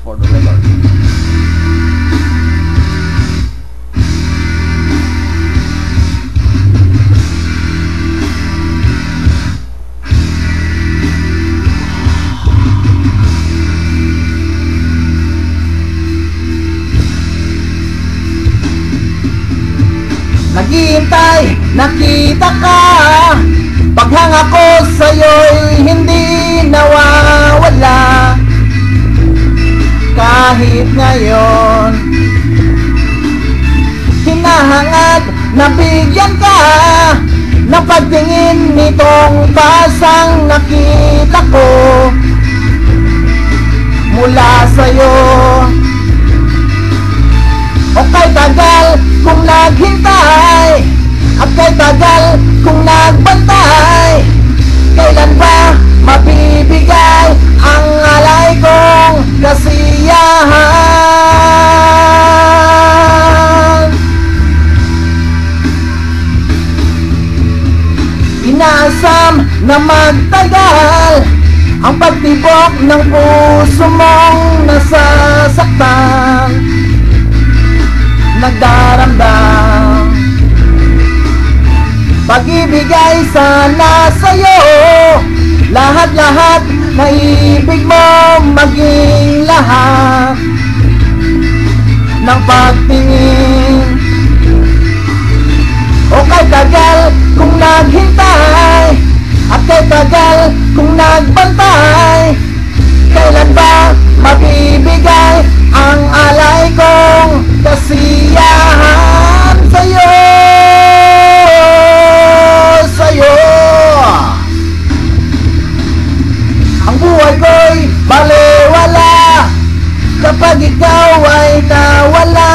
for the record. Naghihintay, nakita ka. Paghanga ko sa'yo'y hindi nawawala. Kahit ngayon hinahangad na bigyan ka ng pagtingin nitong pasang nakita ko mula sa'yo. O kay tagal kung naghintay, at kay tagal kung nagbantay, kailan ba mabibigay ang alay kong kasiyahan? Inaasam na magtagal ang pagtibok ng puso mong nasasaktan, nagdaramdam. Pag-ibigay sana sa'yo lahat-lahat na ibig mo, maging lahat ng pagtingin. O kay tagal kung naghintay, at kay tagal kung nagbantay, kailan ba mabibigay ang alay kong kasiyahan sa'yo, sa'yo? Ang buhay ko'y balewala kapag ikaw ay nawala.